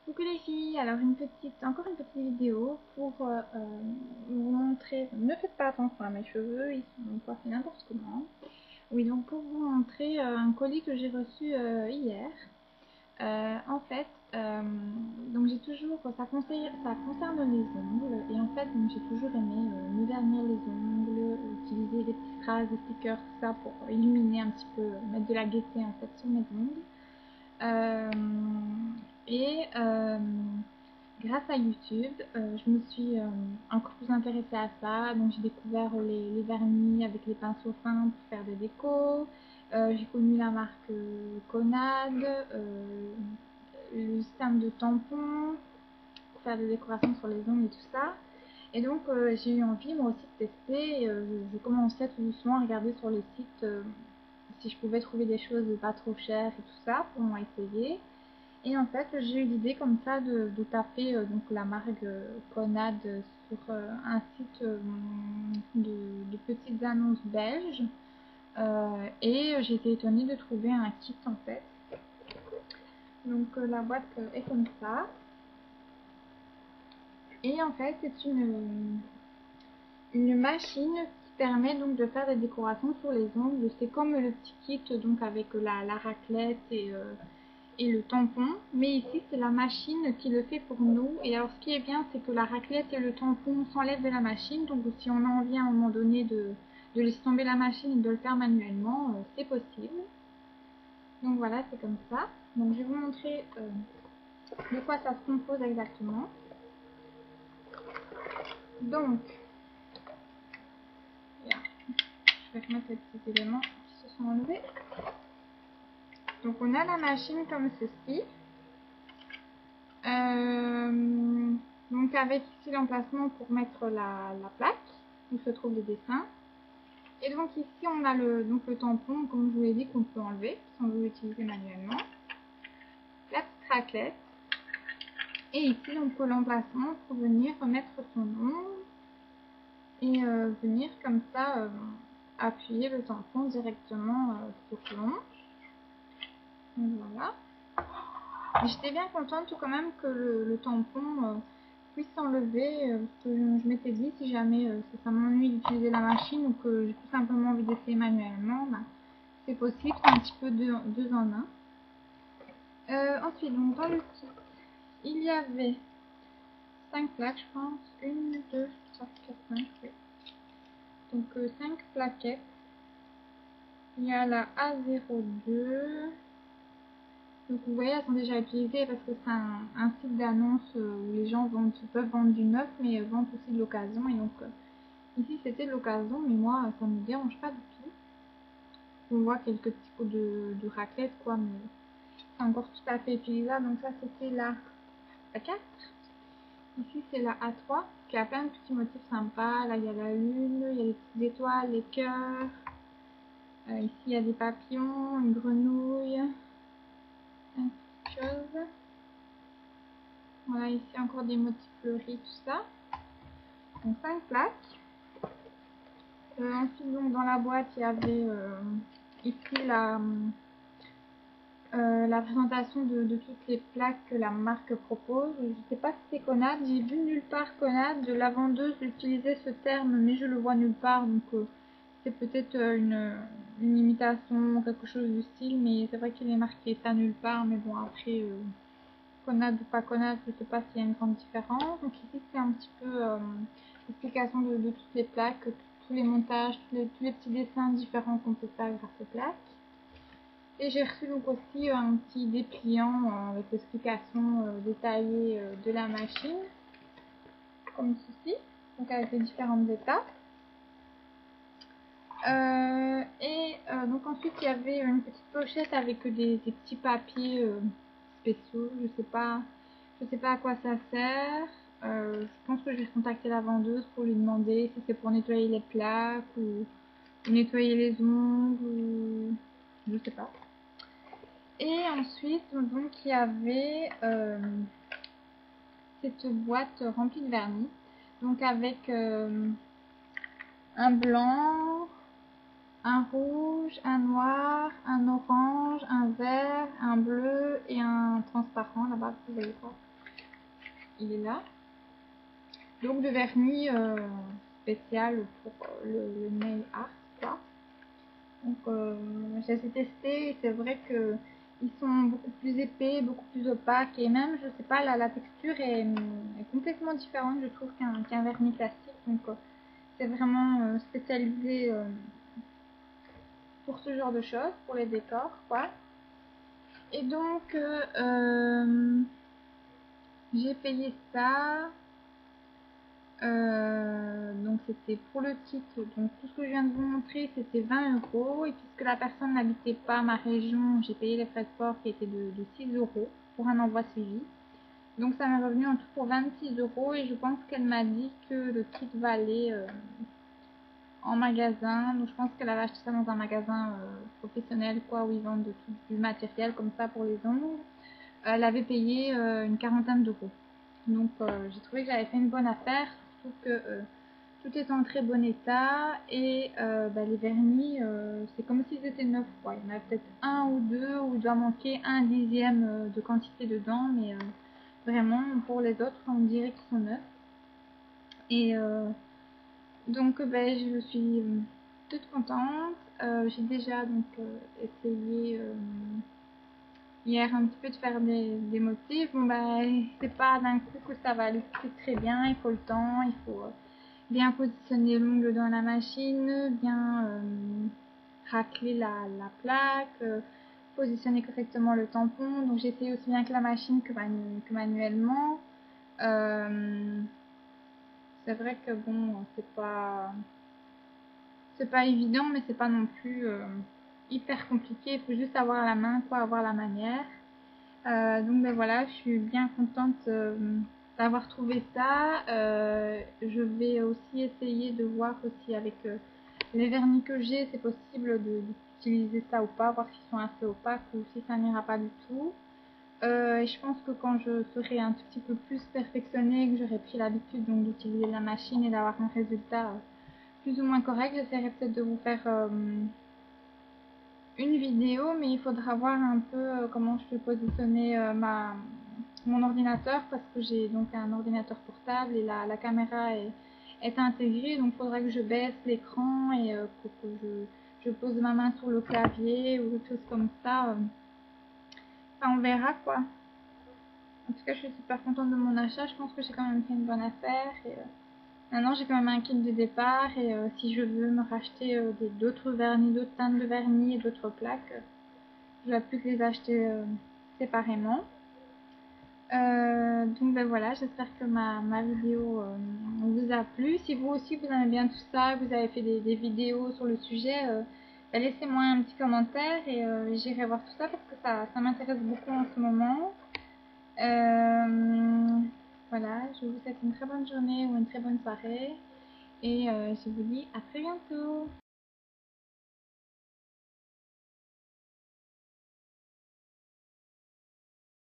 Coucou les filles, alors encore une petite vidéo pour vous montrer, ne faites pas attention à mes cheveux, ils sont coiffés n'importe comment. Oui, donc pour vous montrer un colis que j'ai reçu hier. En fait, donc j'ai toujours, ça concerne les ongles, et en fait donc j'ai toujours aimé me vernir les ongles, utiliser des petits strass, des stickers, tout ça pour illuminer un petit peu, mettre de la gaieté en fait sur mes ongles. Grâce à YouTube, je me suis encore plus intéressée à ça. Donc j'ai découvert les vernis avec les pinceaux fins pour faire des décos. J'ai connu la marque Conad, le système de tampons pour faire des décorations sur les ongles et tout ça. Et donc j'ai eu envie moi aussi de tester. Je commençais tout doucement à regarder sur les sites si je pouvais trouver des choses pas trop chères et tout ça pour moi essayer. Et en fait, j'ai eu l'idée comme ça de taper donc la marque Conad sur un site de petites annonces belges. Et j'ai été étonnée de trouver un kit en fait. Donc la boîte est comme ça. Et en fait, c'est une machine qui permet donc de faire des décorations sur les ongles. C'est comme le petit kit donc avec la raclette et le tampon, mais ici c'est la machine qui le fait pour nous. Et alors ce qui est bien, c'est que la raclette et le tampon s'enlèvent de la machine, donc si on a envie à un moment donné de laisser tomber la machine et de le faire manuellement, c'est possible. Donc voilà, c'est comme ça. Donc je vais vous montrer de quoi ça se compose exactement. Donc là, je vais remettre les petits éléments qui se sont enlevés. Donc on a la machine comme ceci. Donc avec ici l'emplacement pour mettre la plaque où se trouvent les dessins. Et donc ici on a le tampon, comme je vous l'ai dit, qu'on peut enlever si on veut l'utiliser manuellement. La petite raclette. Et ici donc l'emplacement pour venir remettre son nom et venir comme ça appuyer le tampon directement sur l'ongle. Donc voilà. J'étais bien contente quand même que le tampon puisse s'enlever, parce que je m'étais dit si jamais ça m'ennuie d'utiliser la machine ou que j'ai tout simplement envie d'essayer manuellement, bah, c'est possible, c'est un petit peu deux en un. Ensuite, donc dans le kit, il y avait 5 plaques, je pense, 1, 2, 3, 4, 5, oui. Donc 5 plaquettes. Il y a la A02. Donc vous voyez, elles sont déjà utilisées parce que c'est un site d'annonce où les gens peuvent vendre du neuf, mais vendent aussi de l'occasion. Et donc ici c'était de l'occasion, mais moi ça ne me dérange pas du tout. On voit quelques petits coups de raclette, quoi, mais c'est encore tout à fait utilisable. Donc ça c'était la A4. Ici c'est la A3 qui a plein de petits motifs sympas. Là il y a la lune, il y a les petites étoiles, les cœurs. Ici il y a des papillons, une grenouille, plein de petites choses. Voilà, ici encore des motifs fleuris, tout ça. Donc 5 plaques. Ensuite, donc, dans la boîte, il y avait ici la présentation de toutes les plaques que la marque propose. Je ne sais pas si c'est Conad, j'ai vu nulle part Conad. La vendeuse utilisait ce terme, mais je le vois nulle part. Donc c'est peut-être une imitation, quelque chose du style, mais c'est vrai qu'il est marqué ça nulle part. Mais bon, après... Conad ou pas Conad, je ne sais pas s'il y a une grande différence. Donc ici c'est un petit peu l'explication de toutes les plaques, tous les montages, tous les petits dessins différents qu'on peut faire grâce aux plaques. Et j'ai reçu donc aussi un petit dépliant avec l'explication détaillée de la machine, comme ceci, donc avec les différentes étapes. Donc ensuite il y avait une petite pochette avec des petits papiers spéciaux, je sais pas à quoi ça sert. Je pense que je vais contacter la vendeuse pour lui demander si c'est pour nettoyer les plaques ou nettoyer les ongles ou je sais pas. Et ensuite donc il y avait cette boîte remplie de vernis, donc avec un blanc, un rouge, un noir, un orange, un vert, un bleu et un transparent là-bas, vous voyez pas. il est là. Donc de vernis spécial pour le nail art, quoi. Donc j'ai assez testé et c'est vrai que ils sont beaucoup plus épais, beaucoup plus opaques et même, je sais pas, la texture est complètement différente, je trouve, qu'un vernis classique. Donc c'est vraiment spécialisé pour ce genre de choses, pour les décors, quoi. Et donc j'ai payé ça. Donc c'était pour le kit, donc tout ce que je viens de vous montrer c'était 20 euros et puisque la personne n'habitait pas ma région, j'ai payé les frais de port qui étaient de 6 euros pour un envoi suivi. Donc ça m'est revenu en tout pour 26 euros et je pense qu'elle m'a dit que le kit va aller en magasin. Donc je pense qu'elle avait acheté ça dans un magasin professionnel, quoi, où ils vendent tout du matériel comme ça pour les ongles. Elle avait payé une quarantaine d'euros. Donc j'ai trouvé que j'avais fait une bonne affaire, surtout que tout est en très bon état et les vernis, c'est comme s'ils étaient neufs, quoi. Il y en a peut-être un ou deux où il doit manquer un dixième de quantité dedans, mais vraiment pour les autres on dirait qu'ils sont neufs. Et donc je suis toute contente. J'ai déjà donc essayé hier un petit peu de faire des motifs. Bon c'est pas d'un coup que ça va aller très bien, il faut le temps, il faut bien positionner l'ongle dans la machine, bien racler la plaque, positionner correctement le tampon. Donc j'ai essayé aussi bien que la machine que manuellement. C'est vrai que bon, c'est pas évident, mais c'est pas non plus hyper compliqué. Il faut juste avoir la main, quoi, avoir la manière. Donc voilà, je suis bien contente d'avoir trouvé ça. Je vais aussi essayer de voir aussi avec les vernis que j'ai, c'est possible d'utiliser ça ou pas, voir s'ils sont assez opaques ou si ça n'ira pas du tout. Et je pense que quand je serai un tout petit peu plus perfectionnée, que j'aurai pris l'habitude donc d'utiliser la machine et d'avoir un résultat plus ou moins correct, j'essaierai peut-être de vous faire une vidéo, mais il faudra voir un peu comment je peux positionner mon ordinateur parce que j'ai donc un ordinateur portable et la caméra est intégrée, donc il faudra que je baisse l'écran et que je pose ma main sur le clavier ou quelque chose comme ça. Enfin, on verra, quoi. En tout cas, je suis super contente de mon achat. Je pense que j'ai quand même fait une bonne affaire. Et, maintenant, j'ai quand même un kit de départ. Et si je veux me racheter d'autres vernis, d'autres teintes de vernis et d'autres plaques, je ne vais plus que les acheter séparément. Donc voilà, j'espère que ma vidéo vous a plu. Si vous aussi vous aimez bien tout ça, vous avez fait des vidéos sur le sujet, laissez-moi un petit commentaire et j'irai voir tout ça parce que ça m'intéresse beaucoup en ce moment. Voilà, je vous souhaite une très bonne journée ou une très bonne soirée et je vous dis à très bientôt.